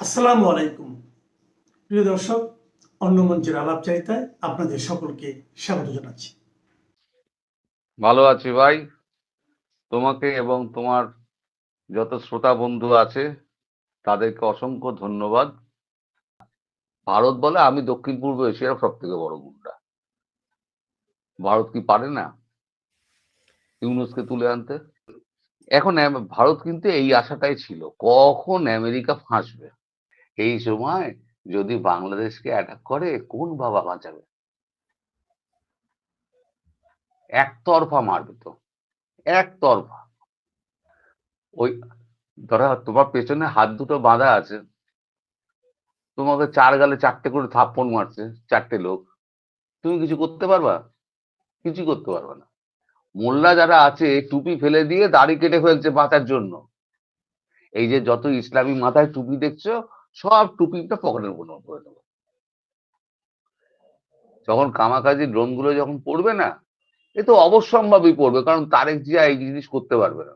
আসসালামু আলাইকুম প্রিয় দর্শক, অন্য মঞ্চের আলাপচারিতায় আপনাদের সকলকে স্বাগত জানাচ্ছি। ভালো আছি ভাই। তোমাকে এবং তোমার যত শ্রোতা বন্ধু আছে তাদেরকে অসংখ্য ধন্যবাদ। ভারত বলে আমি দক্ষিণ পূর্ব এশিয়ার সব থেকে বড় গুন্ডা। ভারত কি পারে না ইউনুসকে তুলে আনতে? এখন ভারত কিন্তু এই আশাটাই ছিল, কখন আমেরিকা ফাঁসবে। এই সময় যদি বাংলাদেশকে অ্যাটাক করে কোন বাবা বাঁচাবে? একতরফা মারবে তো, একতরফা। ওই ধরো তোমার পেছনে হাত দুটো বাঁধা আছে, তোমাকে চার গালে চারটে করে থাপ্পড় মারছে চারটে লোক, তুমি কিছু করতে পারবা? কিছু করতে পারবে না। মোল্লা যারা আছে টুপি ফেলে দিয়ে দাড়ি কেটে ফেলছে বাঁচার জন্য। এই যে যত ইসলামী মাথায় টুপি দেখছো, সব টুপিটা পকেটের মধ্যে করে দেবো। যখন কামাকাজি ড্রোন গুলো যখন পড়বে না, এ তো অবশ্যম্ভাবী পড়বে, কারণ তারেক জিয়া এই জিনিস করতে পারবে না।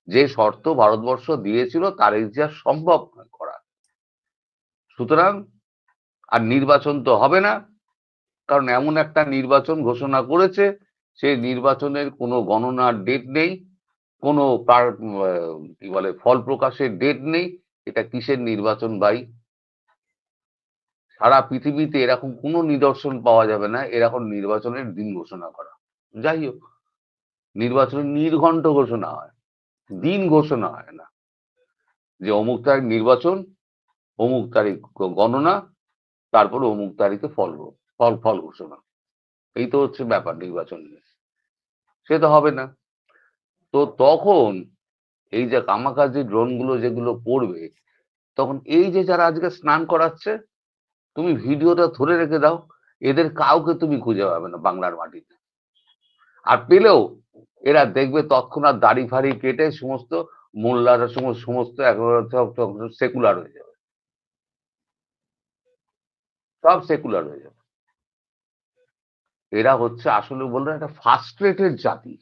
যে শর্ত ভারতবর্ষ দিয়েছিল তারেক জিয়া সম্ভব নয় করা। সুতরাং আর নির্বাচন তো হবে না, কারণ এমন একটা নির্বাচন ঘোষণা করেছে, সেই নির্বাচনের কোনো গণনার ডেট নেই, কোনো কি বলে ফল প্রকাশের ডেট নেই। এটা কিসের নির্বাচন ভাই? সারা পৃথিবীতে এরকম কোনো নিদর্শন পাওয়া যাবে না এরকম নির্বাচনের দিন ঘোষণা করা। যাই হোক, নির্বাচনের নির্ঘণ্ট ঘোষণা হয়, দিন ঘোষণা হয় না যে অমুক তারিখ নির্বাচন, অমুক তারিখ গণনা, তারপরে অমুক তারিখে ফল ফল ঘোষণা। এই তো হচ্ছে ব্যাপার নির্বাচন নিয়ে। সে তো হবে না। তো তখন এই যে কামাকাজি ড্রোন গুলো যেগুলো পড়বে, তখন এই যে যারা আজকে স্নান করাচ্ছে, তুমি ভিডিওটা ধরে রেখে দাও, এদের কাউকে তুমি খুঁজে পাবে না বাংলার মাটিতে। আর পেলেও এরা দেখবে তৎক্ষণাৎ দাড়ি ফাড়ি কেটে সমস্ত মোল্লারা সমস্ত একেবারে সব সেকুলার হয়ে যাবে, সব সেকুলার হয়ে যাবে। এরা হচ্ছে আসলে বললেন একটা ফ্রাস্ট্রেটেড জাতি।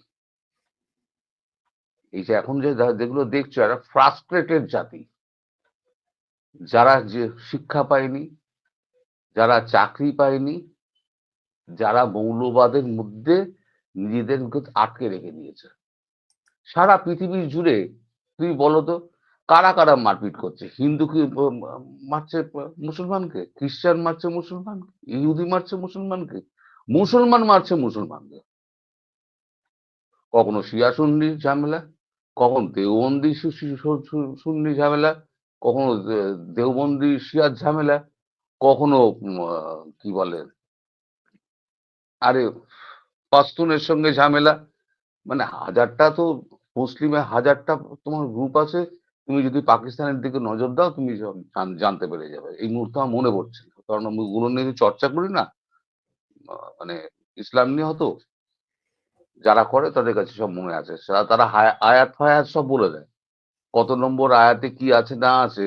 এই যে এখন যেগুলো দেখছো, এরা ফ্রাস্ট্রেটেড জাতি, যারা যে শিক্ষা পায়নি, যারা চাকরি পায়নি, যারা মৌলবাদের মধ্যে নিজেদেরকে আটকে রেখে দিয়েছে। সারা পৃথিবীর জুড়ে তুমি বলো তো, কারা কারা মারপিট করছে? হিন্দু কি মারছে মুসলমানকে, খ্রিস্টান মারছে মুসলমানকে, ইহুদি মারছে মুসলমানকে, মুসলমান মারছে মুসলমানকে। কখনো শিয়া সুন্নির ঝামেলা, কখন দেওবন্দি সুন্নি ঝামেলা, কখনো দেওবন্দি শিয়ার ঝামেলা, কখনো কি বলে আরে পাস্তুনের সঙ্গে ঝামেলা। মানে হাজারটা তো মুসলিমে হাজারটা তোমার গ্রুপ আছে। তুমি যদি পাকিস্তানের দিকে নজর দাও, তুমি জানতে পেরে যাবে। এই মুহূর্তে আমার মনে পড়ছে না, কারণ আমি ওগুলো নিয়ে চর্চা করি না। মানে ইসলাম নিয়ে হতো, যারা করে তাদের কাছে সব মনে আছে। তারা আয়াত ফায়াত সব বলে দেয়, কত নম্বর আয়াতে কি আছে না আছে।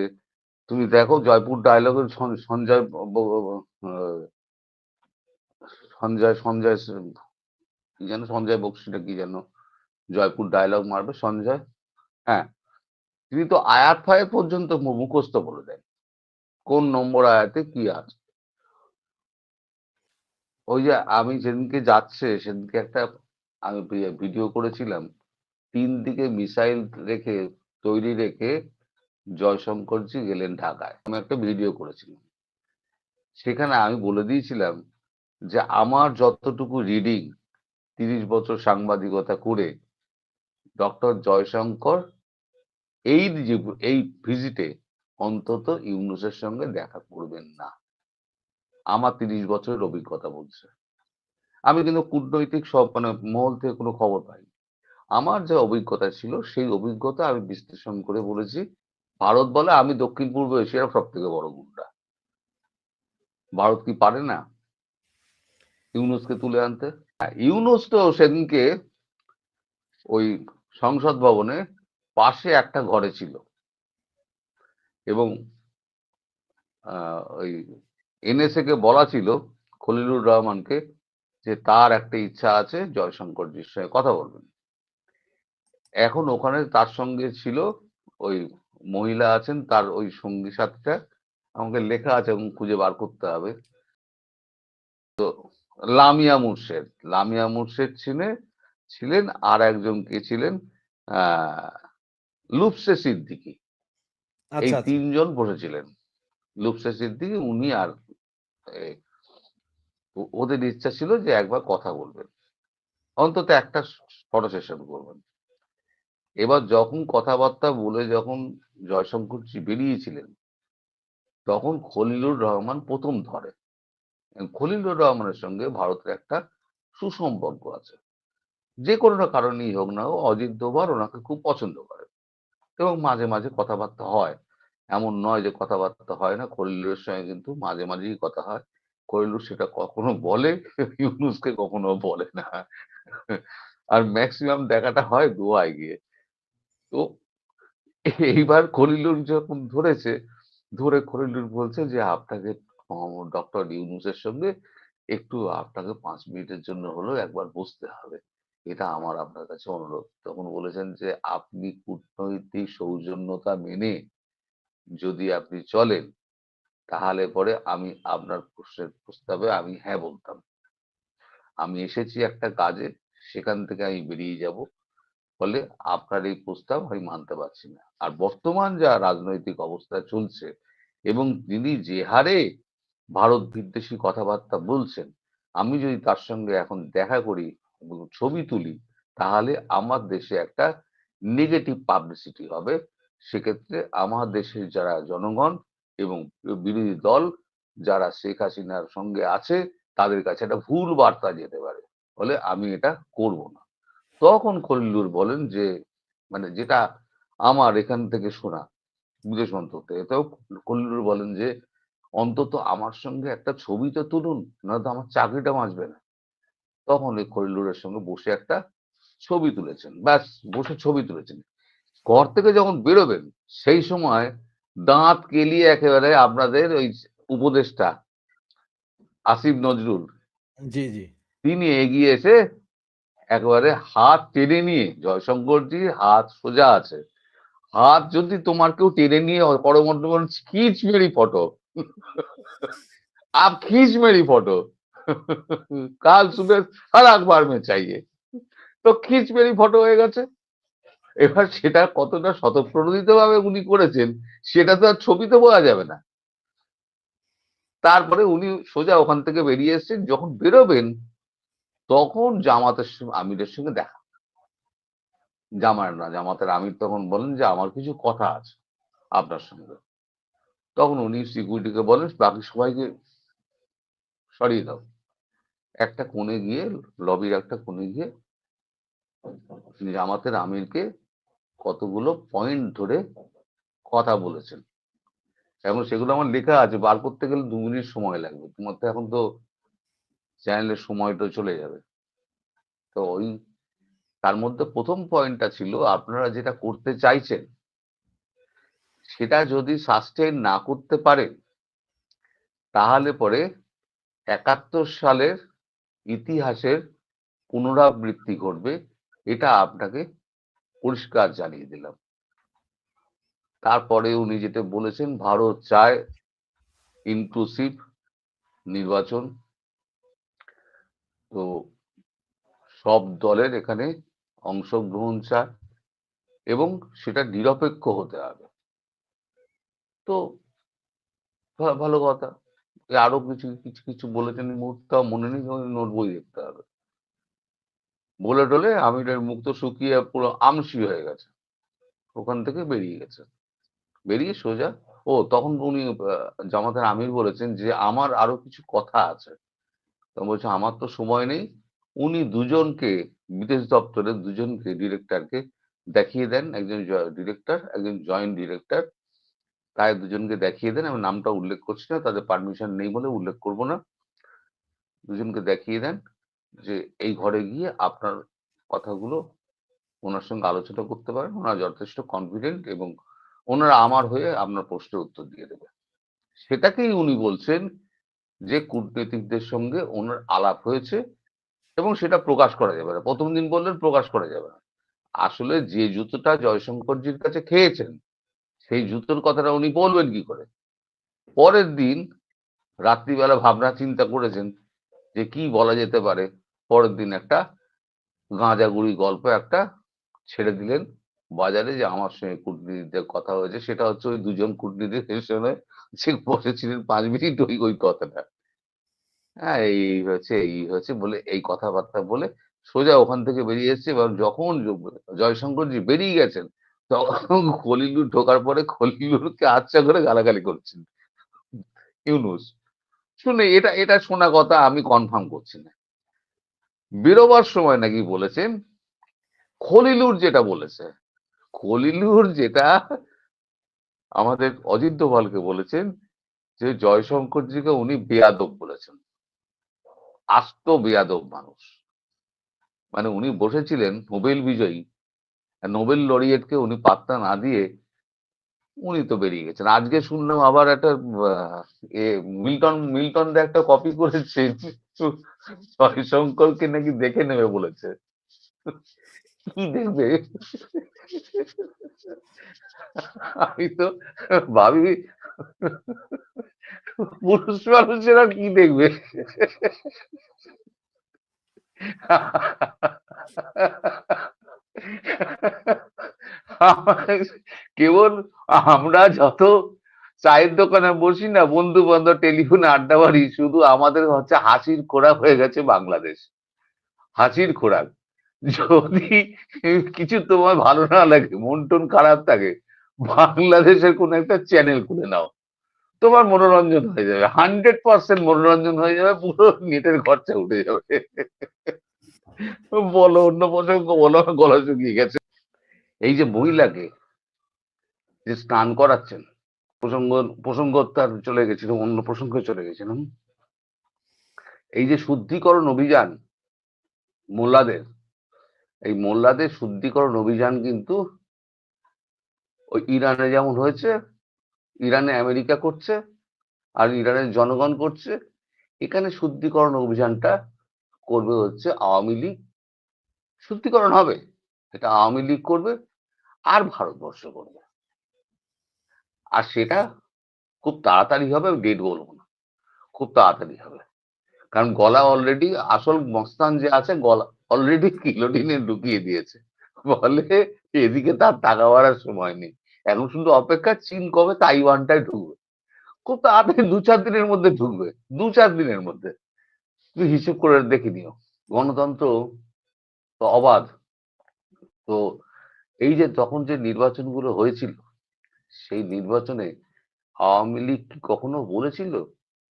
তুমি দেখো জয়পুর ডায়লগের সঞ্জয় আহ, সঞ্জয় সঞ্জয় কি যেন, সঞ্জয় বক্সিটা কি যেন, জয়পুর ডায়লগ মারবে সঞ্জয়। হ্যাঁ, তিনি তো আয়াত ফায়াত পর্যন্ত মুখস্থ বলে দেন, কোন নম্বর আয়াতে কি আছে। ওই যে আমি যেদিনকে যাচ্ছে সেদিনকে একটা আমি ভিডিও করেছিলাম, 3 দিকে মিসাইল রেখে তৈরি রেখে জয়শঙ্করজি গেলেন ঢাকায়, আমি একটা ভিডিও করেছিলাম। সেখানে আমি বলে দিয়েছিলাম যে আমার যতটুকু রিডিং, 30 বছর সাংবাদিকতা করে, ডক্টর জয়শঙ্কর এই এই ভিজিটে অন্তত ইউনুসের সঙ্গে দেখা করবেন না। আমার 30 বছরের অভিজ্ঞতা বলছে। আমি কিন্তু কূটনৈতিক সব মানে মহল থেকে কোনো খবর পাইনি। আমার যে অভিজ্ঞতা ছিল সেই অভিজ্ঞতা আমি বিশ্লেষণ করে বলেছি, ভারত বলে আমি দক্ষিণ পূর্ব এশিয়ার সব থেকে বড় গুন্ডা। ভারত কি পারে না ইউনুসকে তুলে আনতে? ইউনুস তো সেদিনকে ওই সংসদ ভবনে পাশে একটা ঘরে ছিল, এবং ওই এনএসএ কে বলা ছিল, খলিলুর রহমানকে, যে তার একটা ইচ্ছা আছে জয়শঙ্করজির সঙ্গে কথা বলবেন। এখন ওখানে তার সঙ্গে ছিল ওই মহিলা আছেন তার ওই সঙ্গী সাথীটা আমাকে লেখা আছে এবং খুঁজে বার করতে হবে। লামিয়া মুর্শেদ, লামিয়া মুর্শেদ ছিলেন আর একজন কে ছিলেন, আহ লুপসে সিদ্দিকী। এই আচ্ছা আচ্ছা। তিনজন বসেছিলেন। লুপসে সিদ্দিকী, উনি আর এ, ওদের ইচ্ছা ছিল যে একবার কথা বলবেন, অন্তত একটা ফটো সেশন করবেন। এবার যখন কথাবার্তা বলে যখন জয়শঙ্করজি বেরিয়েছিলেন, তখন খলিলুর রহমান প্রথম ধরে। খলিলুর রহমানের সঙ্গে ভারতের একটা সুসম্পর্ক আছে, যে কোনো কারণেই হোক না, অজিত দোভাল ওনাকে খুব পছন্দ করে এবং মাঝে মাঝে কথাবার্তা হয়। এমন নয় যে কথাবার্তা হয় না, খলিলুরের সঙ্গে কিন্তু মাঝে মাঝেই কথা হয়। খলিলুর সেটা কখনো বলে, ইউনূসকে কখনো বলে না। আর ম্যাক্সিমাম দেখাটা হয় গোয়ায় গিয়ে। তো এইবার খলিলুর যখন ধরেছে, ধরে খলিলুর বলছে যে আপনাকে ডক্টর ইউনূসের সঙ্গে একটু আপনাকে 5 মিনিটের জন্য হলেও একবার বসতে হবে, এটা আমার আপনার কাছে অনুরোধ। তখন বলেছেন যে আপনি কূটনৈতিক সৌজন্যতা মেনে যদি আপনি চলেন, তাহলে পরে আমি আপনার প্রশ্নের প্রস্তাবে আমি হ্যাঁ বলতাম। আমি এসেছি একটা কাজে, সেখান থেকে আমি বেরিয়ে যাব, ফলে আপনার এই প্রস্তাব আমি মানতে পারছি না। আর বর্তমান যা রাজনৈতিক অবস্থা চলছে এবং তিনি যে হারে ভারত বিদ্বেষী কথাবার্তা বলছেন, আমি যদি তার সঙ্গে এখন দেখা করি এবং ছবি তুলি, তাহলে আমার দেশে একটা নেগেটিভ পাবলিসিটি হবে। সেক্ষেত্রে আমার দেশের যারা জনগণ এবং বিরোধী দল যারা শেখ হাসিনার সঙ্গে আছে, তাদের কাছে একটা ভুল বার্তা যেতে পারে, ফলে আমি এটা করব না। তখন খলিলুর বলেন যে, মানে যেটা আমার এখান থেকে শোনা বিদেশ মন্ত্রক থেকে, তো খলিলুর বলেন যে অন্তত আমার সঙ্গে একটা ছবি তো তুলুন, নয়তো আমার চাকরিটা বাঁচবে না। তখন এই খলিলুরের সঙ্গে বসে একটা ছবি তুলেছেন, ব্যাস বসে ছবি তুলেছেন। ঘর থেকে যখন বেরোবেন, সেই সময় দাঁত কেলিয়ে একেবারে আপনাদের ওই উপদেষ্টা আসিফ নজরুল, জি জি। তিনি এগিয়ে এসে একেবারে হাত টেনে নিয়ে, জয়শঙ্করজি হাত সোজা আছে, হাত যদি তোমার কেউ টেনে নিয়ে করমর্দন বলেন খিচ মেরি ফটো, आप खींच मेरी फोटो, কাল সুবে হর আখবার মে চাইয়ে। তো খিচ মেরি ফটো হয়ে গেছে। এবার সেটা কতটা স্বতঃপ্রণোদিত ভাবে উনি করেছেন, সেটা তো আর ছবিতে বোঝা যাবে না। তারপরে উনি সোজা ওখান থেকে বেরিয়ে এসেছেন। যখন বেরোবেন, তখন আমিরের সঙ্গে দেখা। জামাতের আমির তখন বলেন যে আমার কিছু কথা আছে আপনার সঙ্গে। তখন উনি সিকিউরিটিকে বলেন বাকি সবাইকে সরিয়ে দাও। একটা কোণে গিয়ে, লবির একটা কোণে গিয়ে জামাতের আমিরকে কতগুলো পয়েন্ট ধরে কথা বলেছেন এবং সেগুলো আমার লেখা আছে। বার করতে গেলে 2 মিনিট সময় লাগবে, তোমার তো এখন তো চ্যানেলের সময়টা চলে যাবে। তো ওই তার মধ্যে প্রথম পয়েন্টটা ছিল, আপনারা যেটা করতে চাইছেন সেটা যদি সাস্টেইন না করতে পারেন, তাহলে পরে 71 সালের ইতিহাসের পুনরাবৃত্তি ঘটবে, এটা আপনাকে পরিষ্কার জানিয়ে দিলাম। তারপরে উনি যেটা বলেছেন, ভারত চায় ইনক্লুসিভ নির্বাচন, তো সব দলের এখানে অংশগ্রহণ চায় এবং সেটা নিরপেক্ষ হতে হবে। তো ভালো কথা। আরো কিছু কিছু কিছু বলেছেন, এই মুহূর্তে মনে নেই, নোট বই দেখতে হবে। বলে টলে আমিরের মুখ তো শুকিয়ে পুরো আমসি হয়ে গেছে, ওখান থেকে বেরিয়ে গেছে। বেরিয়ে সোজা, তখন উনি জামাতের আমির বলেছেন যে আমার আরো কিছু কথা আছে। তখন বলছে আমার তো সময় নেই। উনি দুজনকে, বিদেশ দপ্তরের দুজনকে ডিরেক্টরকে দেখিয়ে দেন, একজন ডিরেক্টর, একজন জয়েন্ট ডিরেক্টর, তাই দুজনকে দেখিয়ে দেন। আমি নামটা উল্লেখ করছি না, তাদের পারমিশন নেই বলে উল্লেখ করব না। দুজনকে দেখিয়ে দেন যে এই ঘরে গিয়ে আপনার কথাগুলো ওনার সঙ্গে আলোচনা করতে পারেন, ওনারা যথেষ্ট কনফিডেন্ট এবং ওনারা আমার হয়ে আপনার প্রশ্নের উত্তর দিয়ে দেবে। সেটাকেই উনি বলছেন যে কূটনীতিকদের সঙ্গে ওনার আলাপ হয়েছে এবং সেটা প্রকাশ করা যাবে না। প্রথম দিন বললেন প্রকাশ করা যাবে না। আসলে যে জুতোটা জয়শঙ্করজির কাছে খেয়েছেন, সেই জুতোর কথাটা উনি বলবেন কি করে? পরের দিন রাত্রিবেলা ভাবনা চিন্তা করেছেন যে কি বলা যেতে পারে। পরের দিন একটা গাঁজাগুড়ি গল্প একটা ছেড়ে দিলেন বাজারে, যে আমার সঙ্গে কূটনীতিকদের কথা হয়েছে। সেটা হচ্ছে ওই দুজন কূটনীতিকের সঙ্গে যে বসেছিলেন 5 মিনিট, ওই ওই কথাটা। হ্যাঁ, এই হয়েছে বলে এই কথাবার্তা বলে সোজা ওখান থেকে বেরিয়ে এসছে। এবং যখন জয়শঙ্করজি বেরিয়ে গেছেন, তখন খলিলুর ঢোকার পরে খলিলুরকে আচ্ছা করে গালাগালি করছেন ইউনূস। শুনে এটা এটা শোনা কথা, আমি কনফার্ম করছি না। বেরোবার সময় নাকি বলেছেন খলিলুর যেটা বলেছে, খলিলুর যেটা আমাদের অজিত দোভালকে বলেছেন, যে জয়শঙ্করজিকে উনি বেয়াদব বলেছেন, আস্ত বেয়াদব মানুষ। মানে উনি বসেছিলেন নোবেল বিজয়ী, নোবেল লরিয়েটকে উনি পাত্তা না দিয়ে উনি তো বেরিয়ে গেছেন। আজকে শুনলাম আবার একটা এ মিল্টন মিল্টন দা একটা কপি করেছে, জয়শঙ্করকে নাকি দেখে নেবে বলেছে। কি দেখবে? আমি তো ভাবি পুরুষ মানুষেরা কি দেখবে? কেবল আমরা যত চায়ের দোকানে বসি না, বন্ধু বান্ধব টেলিফোনে আড্ডা মারি, শুধু আমাদের হচ্ছে হাসির খোরাক হয়ে গেছে বাংলাদেশ। হাসির খোরাক। যদি কিছু তোমার ভালো না লাগে, মন টন খারাপ থাকে, বাংলাদেশের কোন একটা চ্যানেল খুলে নাও, তোমার মনোরঞ্জন হয়ে যাবে, 100% মনোরঞ্জন হয়ে যাবে, পুরো নেটের খরচা উঠে যাবে। বলো অন্য প্রসঙ্গ বলো, আমার গলা শুকিয়ে গেছে। এই যে মহিলাকে যে স্নান করাচ্ছেন, প্রসঙ্গ প্রসঙ্গ তার চলে গেছিল, অন্য প্রসঙ্গে চলে গেছিলাম। এই যে শুদ্ধিকরণ অভিযান মোল্লাদের, এই মোল্লাদের শুদ্ধিকরণ অভিযান কিন্তু ওই ইরানে যেমন হয়েছে, ইরানে আমেরিকা করছে আর ইরানের জনগণ করছে, এখানে শুদ্ধিকরণ অভিযানটা করবে হচ্ছে আওয়ামী লীগ। শুদ্ধিকরণ হবে, এটা আওয়ামী লীগ করবে আর ভারতবর্ষ করবে। আর সেটা খুব তাড়াতাড়ি হবে, ডেট বলবো না, খুব তাড়াতাড়ি হবে। কারণ গলা অলরেডি, আসল মস্তান যে আছে গলা অলরেডি কিলোটিনে ঢুকিয়ে দিয়েছে। বলে এদিকে তার টাকা বাড়ার সময় নেই, এখন শুধু অপেক্ষা চীন কবে তাইওয়ানটায় ঢুকবে। খুব তাড়াতাড়ি 2-4 দিনের মধ্যে ঢুকবে, 2-4 দিনের মধ্যে। তুমি হিসেব করে দেখে নিও। গণতন্ত্র তো অবাধ। তো এই যে তখন যে নির্বাচনগুলো হয়েছিল, সেই নির্বাচনে আওয়ামী লীগ কি কখনো বলেছিল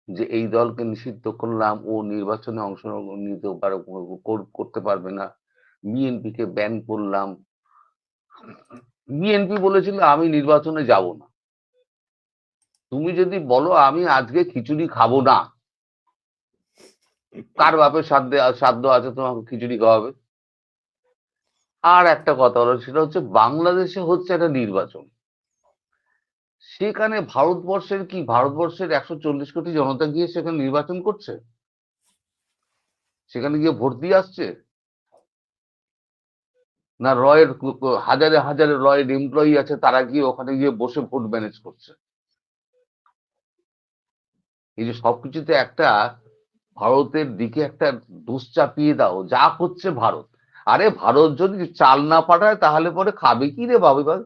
যে এই দলকে নিষিদ্ধ করলাম, ও নির্বাচনে অংশগ্রহণ নিতে করতে পারবে না, বিএনপি কে ব্যান করলাম? বিএনপি বলেছিল আমি নির্বাচনে যাব না। তুমি যদি বলো আমি আজকে খিচুড়ি খাবো না, কার বাপের সাধ্য আছে তোমাকে খিচুড়ি খাওয়াবে? আর একটা কথা হলো, সেটা হচ্ছে বাংলাদেশে হচ্ছে একটা নির্বাচন, সেখানে ভারতবর্ষের 140 কোটি জনতা গিয়ে সেখানে নির্বাচন করছে, সেখানে গিয়ে ভোট দিয়ে আসছে? না রয়ের হাজারে হাজারে রয়ের এমপ্লয়ি আছে, তারা গিয়ে ওখানে গিয়ে বসে ভোট ম্যানেজ করছে? এই যে সবকিছুতে একটা ভারতের দিকে একটা দোষ চাপিয়ে দাও, যা করছে ভারত। আরে ভারত যদি চাল না পাঠায় তাহলে পরে খাবে কি রে বাবা?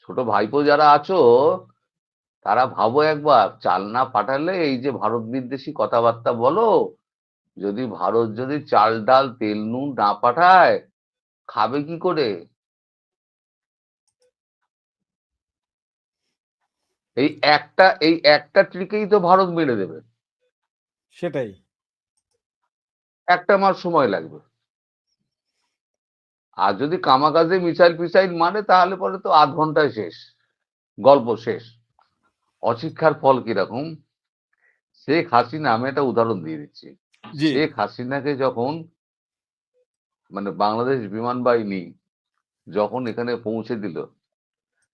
ছোট ভাইপো যারা আছো, তারা ভাবো একবার, চাল না পাঠালে এই যে ভারত বিদ্বেষী কথাবার্তা বলো, যদি ভারত যদি চাল ডাল তেল নুন না পাঠায়, খাবে কি করে? এই একটা ট্রিকেই তো ভারত মেরে দেবে। সেটাই। 1 মাস সময় লাগবে। আর যদি কামাকাজে মিসাইল ফিসাইল মারে, তাহলে পরে তো আধ ঘন্টায় শেষ, গল্প শেষ। অশিক্ষার ফল কিরকম? শেখ হাসিনা, আমি একটা উদাহরণ দিয়ে দিচ্ছি। জি। শেখ হাসিনাকে যখন মানে বাংলাদেশ বিমান বাহিনী যখন এখানে পৌঁছে দিল,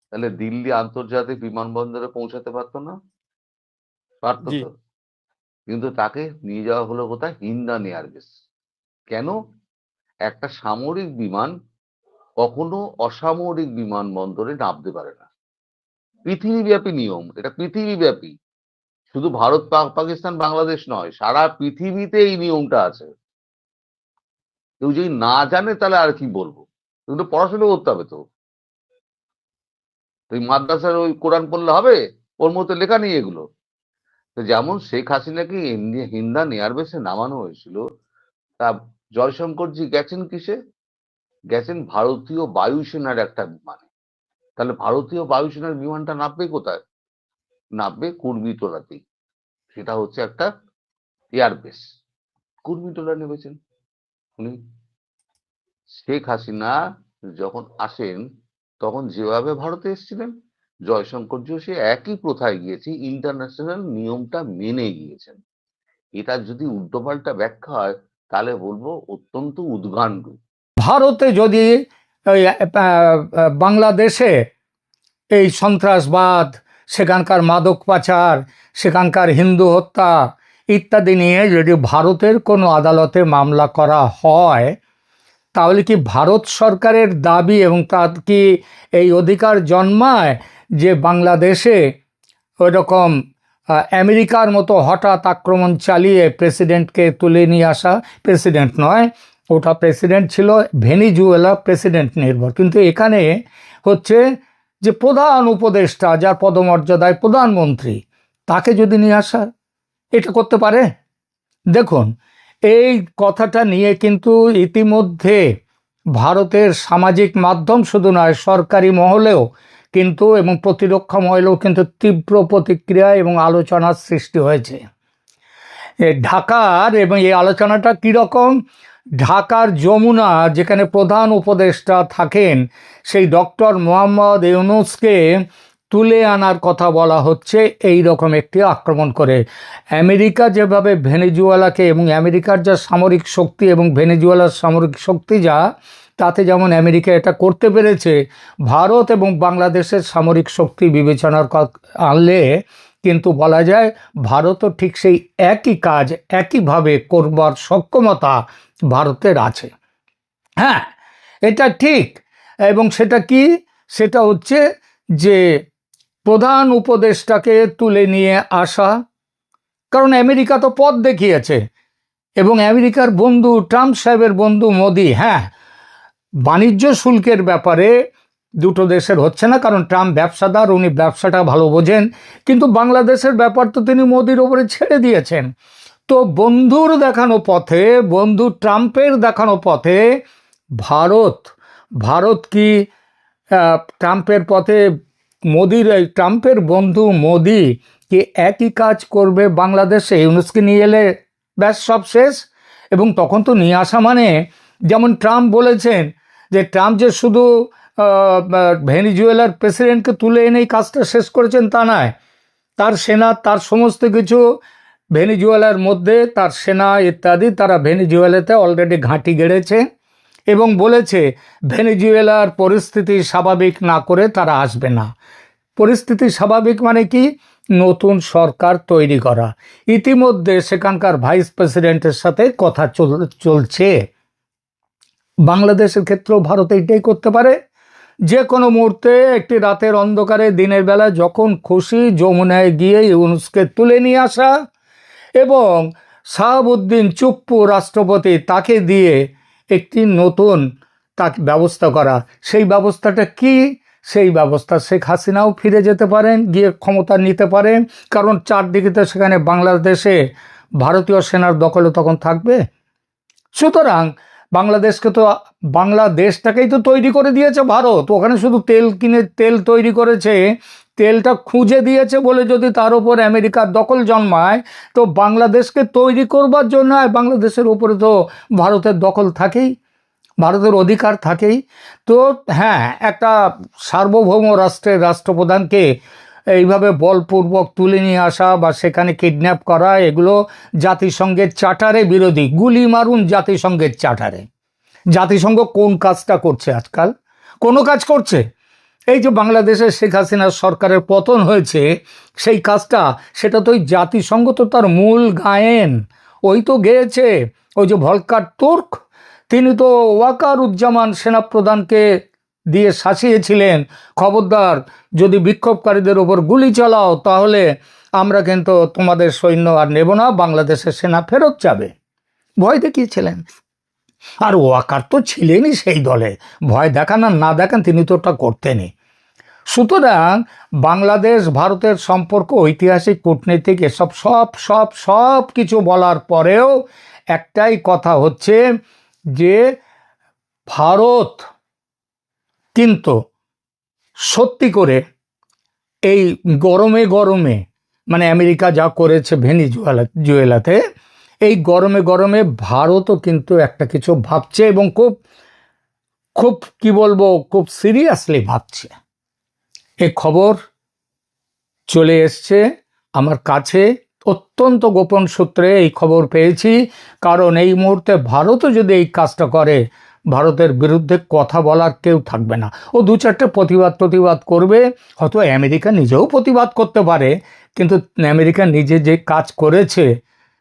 তাহলে দিল্লি আন্তর্জাতিক বিমানবন্দরে পৌঁছাতে পারতো না? পারতো জি। তো। কিন্তু তাকে নিয়ে যাওয়া হলো কোথায়? হিন্দান এয়ারবেস। কেন? একটা সামরিক বিমান কখনো অসামরিক বিমানবন্দরে নামতে পারে না। পৃথিবীব্যাপী নিয়ম, এটা পৃথিবীব্যাপী, শুধু ভারত পাকিস্তান বাংলাদেশ নয়, সারা পৃথিবীতে এই নিয়মটা আছে। কেউ যদি না জানে তাহলে আর কি বলবো, কিন্তু পড়াশোনা করতে হবে তো। তুই মাদ্রাসার ওই কোরআন পড়লে হবে? ওর মধ্যে লেখা নেই এগুলো। তো যেমন শেখ হাসিনাকে হিন্দান এয়ারবেসে নামানো হয়েছিল, তা জয়শঙ্করজি গেছেন কিসে? গেছেন ভারতীয় বায়ুসেনার একটা বিমানে। তাহলে ভারতীয় বায়ুসেনার বিমানটা নামবে কোথায়? নামবে কুর্মিটোলাতেই। সেটা হচ্ছে একটা এয়ারবেস। কুর্মিটোলা নেমেছেন উনি। শেখ হাসিনা যখন আসেন তখন যেভাবে ভারতে এসেছিলেন, জয়শঙ্করজিও সে একই প্রথায় গিয়েছে, ইন্টারন্যাশনাল নিয়মটা মেনে গিয়েছেন। এটা যদি উল্টোপাল্টা ব্যাখ্যা হয় তাহলে বলবো অত্যন্ত উদ্গান্ডু। ভারতে যদি ওই, বাংলাদেশে এই সন্ত্রাসবাদ, সেখানকার মাদক পাচার, সেখানকার হিন্দু হত্যা ইত্যাদি নিয়ে যদি ভারতের কোনো আদালতে মামলা করা হয়, তাহলে কি ভারত সরকারের দাবি এবং তার কি এই অধিকার জন্মায় যে বাংলাদেশে ওইরকম আমেরিকার মতো হঠাৎ আক্রমণ চালিয়ে প্রেসিডেন্টকে তুলে নিয়ে আসা? প্রেসিডেন্ট নয়, ওটা প্রেসিডেন্ট ছিল ভেনিজুয়েলা প্রেসিডেন্ট নির্ভর, কিন্তু এখানে হচ্ছে যে প্রধান উপদেষ্টা, যার পদমর্যাদায় প্রধানমন্ত্রী, তাকে যদি নিয়ে আসা, এটা করতে পারে? দেখুন, এই কথাটা নিয়ে কিন্তু ইতিমধ্যে ভারতের সামাজিক মাধ্যম শুধু নয়, সরকারি মহলেও কিন্তু এবং প্রতিরক্ষা মহলেও কিন্তু তীব্র প্রতিক্রিয়া এবং আলোচনার সৃষ্টি হয়েছে। ঢাকার এবং এই আলোচনাটা কীরকম, ঢাকার যমুনা যেখানে প্রধান উপদেষ্টা থাকেন, সেই ডক্টর মোহাম্মদ ইউনূসকে তুলে আনার কথা বলা হচ্ছে এই রকম একটি আক্রমণ করে। আমেরিকা যেভাবে ভেনেজুয়েলাকে, এবং আমেরিকার যা সামরিক শক্তি এবং ভেনেজুয়েলার সামরিক শক্তি যা, তাতে যেমন আমেরিকা এটা করতে পেরেছে, ভারত এবং বাংলাদেশের সামরিক শক্তি বিবেচনার আনলে কিন্তু বলা যায় ভারতও ঠিক সেই একই কাজ একইভাবে করবার সক্ষমতা ভারতের আছে। হ্যাঁ, এটা ঠিক। এবং সেটা কি? সেটা হচ্ছে যে প্রধান উপদেষ্টাকে তুলে নিয়ে আসা, কারণ আমেরিকা তো পথ দেখিয়েছে। এবং আমেরিকার বন্ধু ট্রাম্প সাহেবের বন্ধু মোদি, হ্যাঁ, বাণিজ্য শুল্কের ব্যাপারে দুটো দেশের হচ্ছে না, কারণ ট্রাম্প ব্যবসাদার, উনি ব্যবসাটা ভালো বোঝেন, কিন্তু বাংলাদেশের ব্যাপার তো তিনি মোদির ওপরে ছেড়ে দিয়েছেন। তো বন্ধুর দেখানো পথে, বন্ধু ট্রাম্পের দেখানো পথে ভারত কি ট্রাম্পের পথে, ট্রাম্পের বন্ধু মোদি কি একই কাজ করবে বাংলাদেশে? ইউনূসকে নিয়ে এলে ব্যাস সব শেষ। এবং তখন তো নিয়ে আসা মানে, যেমন ট্রাম্প বলেছেন যে ট্রাম্প যে শুধু ভেনিজুয়েলার প্রেসিডেন্টকে তুলে এনেই কাজটা শেষ করেছেন তা নয়, তার সেনা, তার সমস্ত কিছু ভেনিজুয়েলার মধ্যে, তার সেনা ইত্যাদি, তারা ভেনিজুয়েলাতে অলরেডি ঘাঁটি গেড়েছে এবং বলেছে ভেনিজুয়েলার পরিস্থিতি স্বাভাবিক না করে তারা আসবে না। পরিস্থিতি স্বাভাবিক মানে কি? নতুন সরকার তৈরি করা। ইতিমধ্যে সেখানকার ভাইস প্রেসিডেন্টের সাথে কথা চলছে। বাংলাদেশের ক্ষেত্রেও ভারত এইটাই করতে পারে, যে কোনো মুহূর্তে একটি রাতের অন্ধকারে দিনের বেলা যখন খুশি যমুনায় গিয়ে ইউনূসকে তুলে নিয়ে আসা এবং শাহাবুদ্দিন চুপ্পু রাষ্ট্রপতি, তাকে দিয়ে একটি নতুন তাকে ব্যবস্থা করা। সেই ব্যবস্থাটা কি? সেই ব্যবস্থা শেখ হাসিনাও ফিরে যেতে পারেন, গিয়ে ক্ষমতা নিতে পারেন, কারণ চারদিকে তো সেখানে বাংলাদেশে ভারতীয় সেনার দখলে তখন থাকবে। সুতরাং বাংলাদেশটাকেই তো তৈরি করে দিয়েছে ভারত, ওখানে শুধু তেল কিনে তেল তৈরি করেছে, তেলটা খুঁজে দিয়েছে বলে যদি তার উপর আমেরিকার দখল জন্মায়, তো বাংলাদেশকে তৈরি করবার জন্য বাংলাদেশের উপরে তো ভারতের দখল থাকেই, ভারতের অধিকার থাকেই। তো হ্যাঁ, একটা সার্বভৌম রাষ্ট্রের রাষ্ট্রপ্রধানকে এইভাবে বলপূর্বক তুলে নিয়ে আসা বা সেখানে কিডন্যাপ করা, এগুলো জাতিসংঘের চার্টারে বিরোধী। গুলি মারুন জাতিসংঘের চার্টারে। জাতিসংঘ কোন কাজটা করছে আজকাল? কোনো কাজ করছে? এই যে বাংলাদেশের শেখ হাসিনার সরকারের পতন হয়েছে, সেই কাজটা, সেটা তো ওই জাতিসংঘ তো তার মূল গায়েন, ওই তো গেয়েছে, ওই যে ভলকার তুর্ক, তিনি তো ওয়াকারুজ্জামান সেনাপ্রধানকে দিয়ে শাসিয়েছিলেন, খবরদার যদি বিক্ষোভকারীদের ওপর গুলি চালাও তাহলে আমরা কিন্তু তোমাদের সৈন্য আর নেব না, বাংলাদেশের সেনা ফেরত যাবে, ভয় দেখিয়েছিলেন। আর ওয়াকার তো ছিলেনই সেই দলে, ভয় দেখান আর না দেখান তিনি তো ওটা করতেনই। সুতরাং বাংলাদেশ ভারতের সম্পর্ক, ঐতিহাসিক, কূটনৈতিক এসব সব কিছু বলার পরেও একটাই কথা হচ্ছে যে ভারত কিন্তু সত্যি করে এই গরমে গরমে, মানে আমেরিকা যা করেছে ভেনিজুয়েলাতে, এই গরমে গরমে ভারতও কিন্তু একটা কিছু ভাবছে এবং খুব খুব কি বলবো, খুব সিরিয়াসলি ভাবছে। এই খবর চলে এসছে আমার কাছে, অত্যন্ত গোপন সূত্রে এই খবর পেয়েছি। কারণ এই মুহূর্তে ভারতও যদি এই কাজটা করে, ভারতের বিরুদ্ধে কথা বলার কেউ থাকবে না। ও দু চারটে প্রতিবাদ করবে, হয়তো আমেরিকা নিজেও প্রতিবাদ করতে পারে, কিন্তু আমেরিকা নিজে যে কাজ করেছে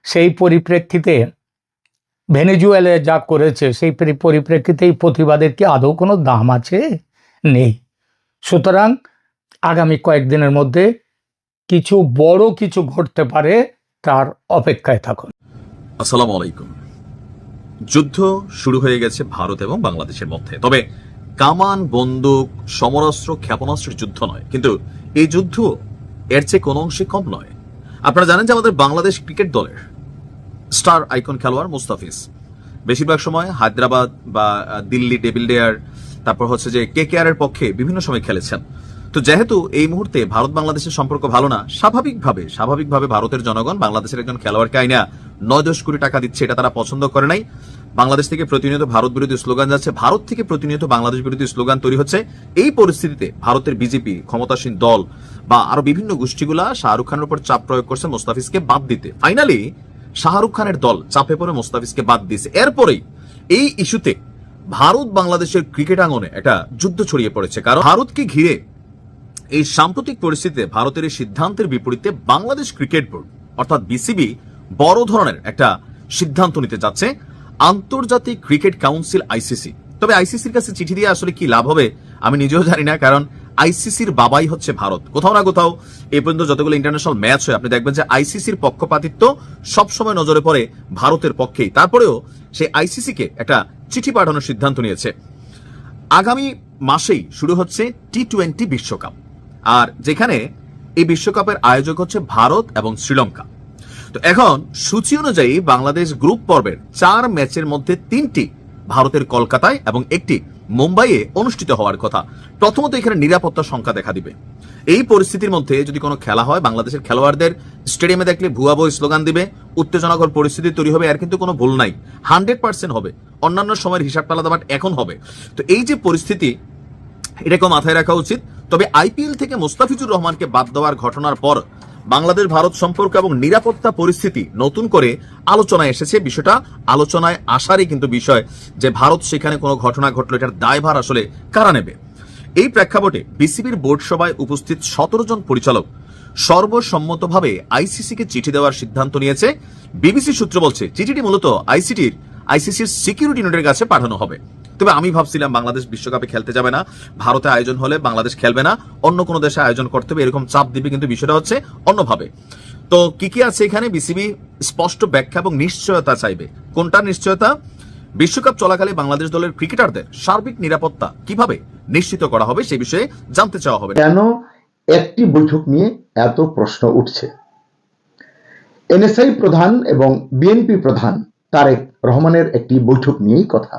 সেই পরিপ্রেক্ষিতে, ভেনেজুয়েলা যা করেছে সেই পরিপ্রেক্ষিতে এই প্রতিবাদের কি আদৌ কোনো দাম আছে? নেই। সুতরাং আগামী কয়েকদিনের মধ্যে কিছু বড় কিছু ঘটতে পারে, তার অপেক্ষায় থাকুন। আসসালামু আলাইকুম। যুদ্ধ শুরু হয়ে গেছে ভারত এবং বাংলাদেশের মধ্যে, তবে কামান, বন্দুক, সমরাস্ত্র, ক্ষেপণাস্ত্রের যুদ্ধ নয়, কিন্তু এই যুদ্ধ এর চেয়ে কোনো অংশে কম নয়। আপনারা জানেন যে আমাদের বাংলাদেশ ক্রিকেট দলের স্টার আইকন খেলোয়াড় মুস্তাফিজ বেশিরভাগ সময় হায়দ্রাবাদ বা দিল্লি ডেভিল ডেয়ার, তারপর হচ্ছে যে KKR এর পক্ষে বিভিন্ন সময় খেলেছেন। তো যেহেতু এই মুহূর্তে ভারত বাংলাদেশের সম্পর্ক ভালো না, স্বাভাবিকভাবে ভারতের জনগণ বাংলাদেশের একজন খেলোয়াড়কে আইনা 9-10 কোটি টাকা দিচ্ছে, এটা তারা পছন্দ করে নাই। বাংলাদেশ থেকে প্রতিনিয়ত ভারত বিরোধী স্লোগান যাচ্ছে, ভারত থেকে প্রতিনিয়ত বাংলাদেশ বিরোধী স্লোগান তৈরি হচ্ছে। এই পরিস্থিতিতে ভারতের বিজেপি, ক্ষমতাসীন দল বা আরো বিভিন্ন গোষ্ঠীগুলা শাহরুখ খানের উপর চাপ প্রয়োগ করছে মুস্তাফিজকে বাদ দিতে। ফাইনালি শাহরুখ খানের দল চাপে পড়ে মুস্তাফিজকে বাদ দিয়েছে। এরপরেই এই ইস্যুতে ভারত বাংলাদেশের ক্রিকেট আঙ্গনে একটা যুদ্ধ ছড়িয়ে পড়েছে। কারণ ভারতকে ঘিরে এই সাম্প্রতিক পরিস্থিতিতে ভারতের এই সিদ্ধান্তের বিপরীতে বাংলাদেশ ক্রিকেট বোর্ড অর্থাৎ BCB বড় ধরনের একটা সিদ্ধান্ত নিতে যাচ্ছে। আন্তর্জাতিক ক্রিকেট কাউন্সিল ICC, তবে ICCর কাছে চিঠি দিয়ে আসলে কি লাভ হবে আমি নিজেও জানি না, কারণ ICCর বাবাই হচ্ছে ভারত। কোথাও না কোথাও এই পর্যন্ত যতগুলো ইন্টারন্যাশনাল ম্যাচ হয় আপনি দেখবেন যে ICCর পক্ষপাতিত্ব সবসময় নজরে পড়ে ভারতের পক্ষেই। তারপরেও সেই ICCকে একটা চিঠি পাঠানোর সিদ্ধান্ত নিয়েছে। আগামী মাসেই শুরু হচ্ছে T20 বিশ্বকাপ, আর যেখানে এই বিশ্বকাপের আয়োজক হচ্ছে ভারত এবং শ্রীলঙ্কা। তো এখন সূচি অনুযায়ী বাংলাদেশ গ্রুপ পর্বের 4 ম্যাচের মধ্যে 3টি ভারতের কলকাতায় এবং একটি মুম্বাইয়ে অনুষ্ঠিত হওয়ার কথা। প্রথমত এখানে নিরাপত্তার সংখ্যা দেখা দিবে। এই পরিস্থিতির মধ্যে যদি কোনো খেলা হয়, বাংলাদেশের খেলোয়াড়দের স্টেডিয়ামে দেখলে ভুয়া বই স্লোগান দিবে, উত্তেজনাকর পরিস্থিতি তৈরি হবে, এর কিন্তু কোনো ভুল নাই, 100% হবে। অন্যান্য সময়ের হিসাবটা আলাদা, বাট এখন হবে। তো এই যে পরিস্থিতি, এটাকে মাথায় রাখা উচিত। তবে IPL থেকে মুস্তাফিজুর রহমানকে বাদ দেওয়ার ঘটনার পর বাংলাদেশ ভারত সম্পর্ক এবং নিরাপত্তা পরিস্থিতি নতুন করে আলোচনায় এসেছে। বিষয়টা আলোচনায় আসারই কিন্তু বিষয় যে ভারত সেখানে কোনো ঘটনা ঘটলো, এটার দায়ভার আসলে কারা নেবে। এই প্রেক্ষাপটে BCBর বোর্ড সভায় উপস্থিত 17 জন পরিচালক সর্বসম্মতভাবে ICCকে চিঠি দেওয়ার সিদ্ধান্ত নিয়েছে। BBC সূত্র বলছে চিঠিটি মূলত ICCর সিকিউরিটি ইউনিটের কাছে পাঠানো হবে। তবে আমি ভাবছিলাম বাংলাদেশ বিশ্বকাপে খেলতে যাবে না, ভারতে আয়োজন হলে বাংলাদেশ খেলবে না, অন্য কোনো দেশে আয়োজন করতে হবে, এরকম চাপ দিবে, কিন্তু বিষয়টা হচ্ছে অন্যভাবে। তো কি আছে এখানে, BCB স্পষ্ট ব্যাখ্যা এবং নিশ্চয়তা চাইবে। কোনটা নিশ্চয়তা? বিশ্বকাপ চলাকালে বাংলাদেশ দলের ক্রিকেটারদের সার্বিক নিরাপত্তা কিভাবে নিশ্চিত করা হবে সেই বিষয়ে জানতে চাওয়া হবে। কেন একটি বৈঠক নিয়ে এত প্রশ্ন উঠছে? NSI প্রধান এবং BNP প্রধান তারেক রহমানের একটি বৈঠক নিয়েই কথা।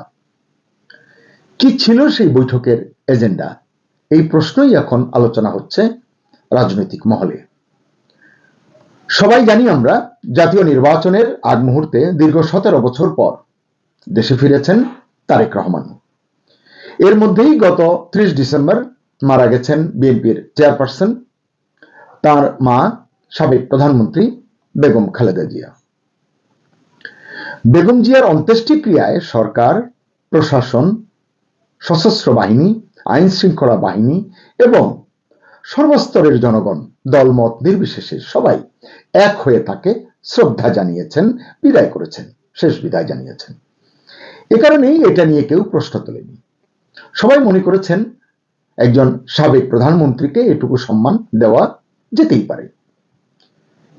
কি ছিল সেই বৈঠকের এজেন্ডা? এই প্রশ্নই এখন আলোচনা হচ্ছে রাজনৈতিক মহলে। সবাই জানি আমরা, জাতীয় নির্বাচনের আগ মুহূর্তে দীর্ঘ 17 বছর পর দেশে ফিরেছেন তারেক রহমান। এর মধ্যেই গত 30 ডিসেম্বর মারা গেছেন বিএনপির চেয়ারপারসন, তার মা সাবেক প্রধানমন্ত্রী বেগম খালেদা জিয়া। বেগম জিয়ার অন্ত্যেষ্টিক্রিয়ায় সরকার, প্রশাসন, সশস্ত্র বাহিনী, আইন শৃঙ্খলা বাহিনী এবং সর্বস্তরের জনগণ দলমত নির্বিশেষে সবাই এক হয়ে তাকে শ্রদ্ধা জানিয়েছেন, বিদায় করেছেন, শেষ বিদায় জানিয়েছেন। এ কারণেই এটা নিয়ে কেউ প্রশ্ন তোলেনি। সবাই মনে করেছেন একজন সাবেক প্রধানমন্ত্রীকে এটুকু সম্মান দেওয়া যেতেই পারে।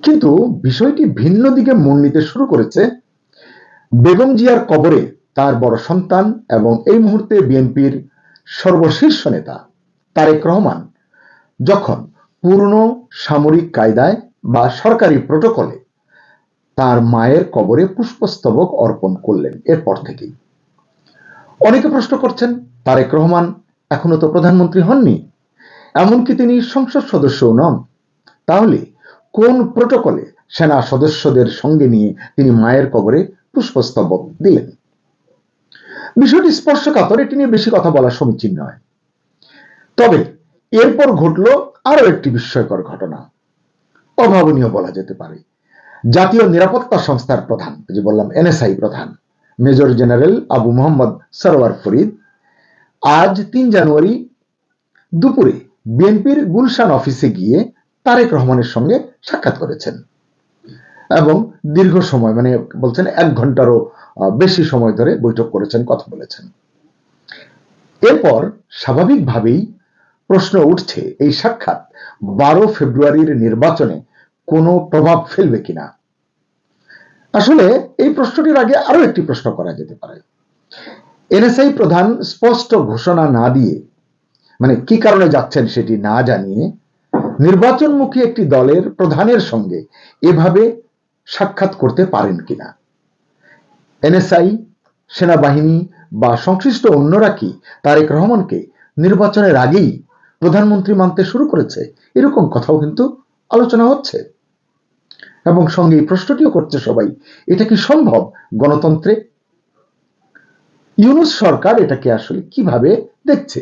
কিন্তু বিষয়টি ভিন্ন দিকে মন নিতে শুরু করেছে বেগম জিয়ার কবরে তার বড় সন্তান এবং এই মুহূর্তে বিএনপির সর্বশীর্ষ নেতা তারেক রহমান যখন পূর্ণ সামরিক কায়দায় বা সরকারি প্রটোকলে তার মায়ের কবরে পুষ্পস্তবক অর্পণ করলেন। এরপর থেকেই অনেকে প্রশ্ন করছেন, তারেক রহমান এখনো তো প্রধানমন্ত্রী হননি, এমনকি তিনি সংসদ সদস্যও নন, তাহলে কোন প্রটোকলে সেনা সদস্যদের সঙ্গে নিয়ে তিনি মায়ের কবরে পুষ্পস্তবক দিলেন? বিষয়টি স্পর্শকাতর, এটি নিয়ে বেশি কথা বলা সমীচীন নয়। তবে এরপর ঘটল আরো একটি বিস্ময়কর ঘটনা, অভাবনীয় বলা যেতে পারে। জাতীয় নিরাপত্তা সংস্থার প্রধান, যে বললাম এনএসআই প্রধান মেজর জেনারেল আবু মোহাম্মদ সরওয়ার ফরিদ আজ 3 জানুয়ারি দুপুরে বিএনপির গুলশান অফিসে গিয়ে তারেক রহমানের সঙ্গে সাক্ষাৎ করেছেন এবং দীর্ঘ সময়, মানে বলছেন 1 ঘন্টারও বেশি সময় ধরে বৈঠক করেছেন, কথা বলেছেন। এরপর স্বাভাবিকভাবেই প্রশ্ন উঠছে এই সাক্ষাৎ 12 ফেব্রুয়ারির নির্বাচনে কোনো প্রভাব ফেলবে কিনা। আসলে এই প্রশ্নটির আগে আরো একটি প্রশ্ন করা যেতে পারে। এনএসআই প্রধান স্পষ্ট ঘোষণা না দিয়ে, মানে কি কারণে যাচ্ছেন সেটি না জানিয়ে, নির্বাচনমুখী একটি দলের প্রধানের সঙ্গে এভাবে সাক্ষাৎ করতে পারেন কিনা? এনএসআই, সেনাবাহিনী বা সংশ্লিষ্ট অন্যরা কি তারেক রহমানকে নির্বাচনের আগেই প্রধানমন্ত্রী মানতে শুরু করেছে? এরকম কথাও কিন্তু আলোচনা হচ্ছে এবং সঙ্গে এই প্রশ্নটিও করছে সবাই, এটা কি সম্ভব গণতন্ত্রে? ইউনূস সরকার এটাকে আসলে কিভাবে দেখছে?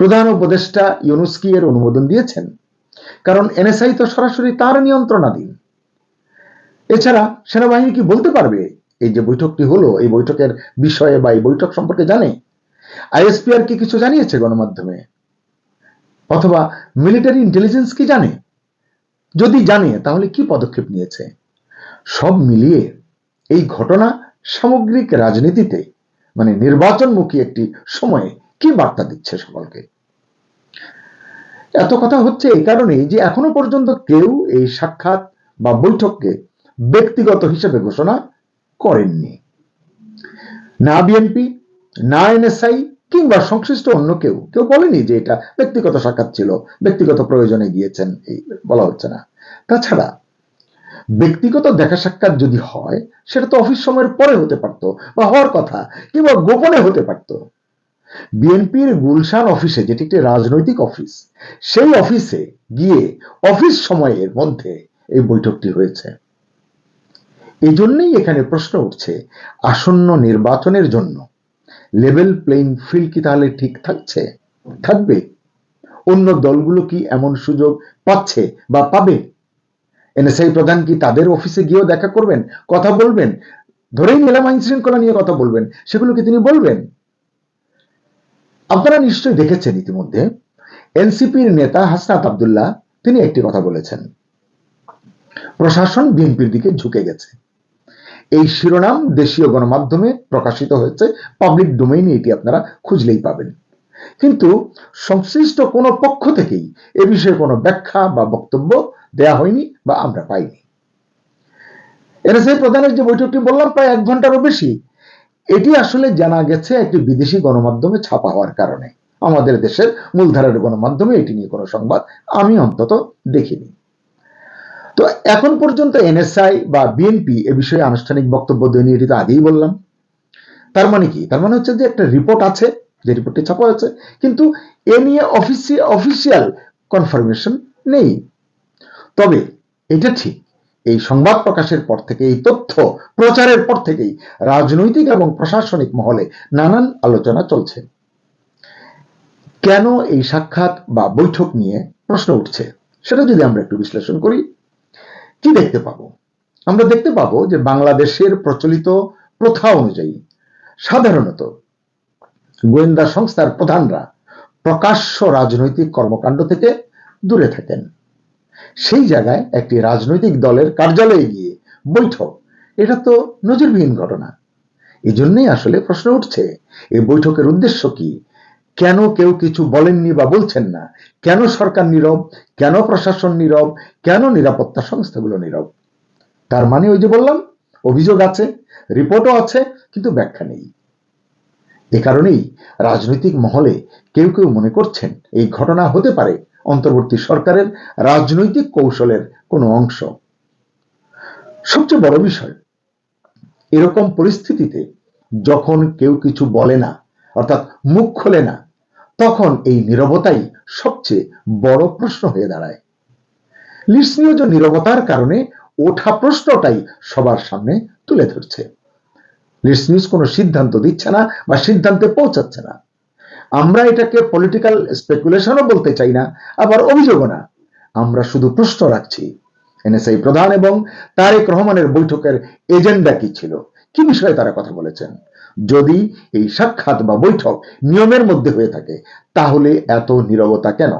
প্রধান উপদেষ্টা ইউনূস কি এর অনুমোদন দিয়েছেন? কারণ এনএসআই তো সরাসরি তার নিয়ন্ত্রণাধীন। এছাড়া সেনাবাহিনী কি বলতে পারবে এই যে বৈঠকটি হলো, এই বৈঠকের বিষয়ে বা এই বৈঠক সম্পর্কে জানে? আইএসপিআর কি কিছু জানিয়েছে গণমাধ্যমে? অথবা মিলিটারি ইন্টেলিজেন্স কি জানে? যদি জানে তাহলে কি পদক্ষেপ নিয়েছে? সব মিলিয়ে এই ঘটনা সামগ্রিক রাজনীতিতে, মানে নির্বাচনমুখী একটি সময়ে কি বার্তা দিচ্ছে সকলকে? এত কথা হচ্ছে এই কারণেই যে এখনো পর্যন্ত কেউ এই সাক্ষাৎ বা বৈঠককে ব্যক্তিগত হিসেবে ঘোষণা করেননি। না বিএনপি, না এনএসআই কিংবা সংশ্লিষ্ট অন্য কেউ বলেনি যে এটা ব্যক্তিগত সাক্ষাৎ ছিল, ব্যক্তিগত প্রয়োজনে গিয়েছেন, এই বলা হচ্ছে না। তাছাড়া ব্যক্তিগত দেখা সাক্ষাৎ যদি হয় সেটা তো অফিস সময়ের পরে হতে পারতো বা হওয়ার কথা, কিংবা গোপনে হতে পারতো। বিএনপির গুলশান অফিসে, যেটি একটি রাজনৈতিক অফিস, সেই অফিসে গিয়ে অফিস সময়ের মধ্যে এই বৈঠকটি হয়েছে। এই জন্যই এখানে প্রশ্ন উঠছে, আসন্ন নির্বাচনের জন্য লেভেল প্লেইং ফিল্ড কি তাহলে ঠিক থাকবে? অন্য দলগুলো কি এমন সুযোগ পাচ্ছে বা পাবে? এনএসআই প্রধান কি তাদের অফিসে গিয়েও দেখা করবেন, কথা বলবেন? ধরেই নিলাম আইন শৃঙ্খলা নিয়ে কথা বলবেন, সেগুলো কি তিনি বলবেন? আপনারা নিশ্চয়ই দেখেছেন ইতিমধ্যে এনসিপির নেতা হাসনাত আব্দুল্লাহ তিনি একটি কথা বলেছেন, প্রশাসন বিএনপির দিকে ঝুঁকে গেছে। এই শিরোনাম দেশীয় গণমাধ্যমে প্রকাশিত হয়েছে, পাবলিক ডোমেইনে এটি আপনারা খুঁজলেই পাবেন। কিন্তু সংশ্লিষ্ট কোনো পক্ষ থেকেই এ বিষয়ে কোনো ব্যাখ্যা বা বক্তব্য দেয়া হয়নি বা আমরা পাইনি। এনএসআই প্রধানের যে বৈঠকটি বললাম প্রায় 1 ঘন্টারও বেশি, এটি আসলে জানা গেছে একটি বিদেশি গণমাধ্যমে ছাপা হওয়ার কারণে। আমাদের দেশের মূলধারার গণমাধ্যমে এটি নিয়ে কোনো সংবাদ আমি অন্তত দেখিনি। তো এখন পর্যন্ত এনএসআই বা বিএনপি এ বিষয়ে আনুষ্ঠানিক বক্তব্য দেয়নি, এটি তো আগেই বললাম। তার মানে কি? তার মানে হচ্ছে যে একটা রিপোর্ট আছে, যে রিপোর্টটি ছাপা হয়েছে, কিন্তু এ নিয়ে অফিসিয়াল কনফার্মেশন নেই। তবে এটা ঠিক, এই সংবাদ প্রকাশের পর থেকে, এই তথ্য প্রচারের পর থেকেই রাজনৈতিক এবং প্রশাসনিক মহলে নানান আলোচনা চলছে। কেন এই সাক্ষাৎ বা বৈঠক নিয়ে প্রশ্ন উঠছে সেটা যদি আমরা একটু বিশ্লেষণ করি, কি দেখতে পাবো? আমরা দেখতে পাবো যে বাংলাদেশের প্রচলিত প্রথা অনুযায়ী সাধারণত গোয়েন্দা সংস্থার প্রধানরা প্রকাশ্য রাজনৈতিক কর্মকাণ্ড থেকে দূরে থাকেন। সেই জায়গায় একটি রাজনৈতিক দলের কার্যালয়ে গিয়ে বৈঠক, এটা তো নজিরবিহীন ঘটনা। এই জন্যই আসলে প্রশ্ন উঠছে, এই বৈঠকের উদ্দেশ্য কি? কেন কেউ কিছু বলেননি বা বলছেন না? কেন সরকার নীরব? কেন প্রশাসন নীরব? কেন নিরাপত্তা সংস্থাগুলো নীরব? তার মানে ওই যে বললাম, অভিযোগ আছে, রিপোর্টও আছে, কিন্তু ব্যাখ্যা নেই। এ কারণেই রাজনৈতিক মহলে কেউ কেউ মনে করছেন এই ঘটনা হতে পারে অন্তর্বর্তী সরকারের রাজনৈতিক কৌশলের কোনো অংশ। সবচেয়ে বড় বিষয়, এরকম পরিস্থিতিতে যখন কেউ কিছু বলে না, অর্থাৎ মুখ খোলে না, তখন এই নীরবতাই সবচেয়ে বড় প্রশ্ন হয়ে দাঁড়ায়। লিডস নিউজ নীরবতার কারণে ওঠা প্রশ্নটাই সবার সামনে তুলে ধরছে। লিডস নিউজ কোনো সিদ্ধান্ত দিচ্ছে না বা সিদ্ধান্তে পৌঁছাচ্ছে না। আমরা এটাকে পলিটিক্যাল স্পেকুলেশনও বলতে চাই না, আবার অভিযোগও না। আমরা শুধু প্রশ্ন রাখছি, এনএসআই প্রধান এবং তারেক রহমানের বৈঠকের এজেন্ডা কি ছিল, কি বিষয়ে তারা কথা বলেছেন। যদি এই সাক্ষাৎ বা বৈঠক নিয়মের মধ্যে হয়ে থাকে, তাহলে এত নীরবতা কেন?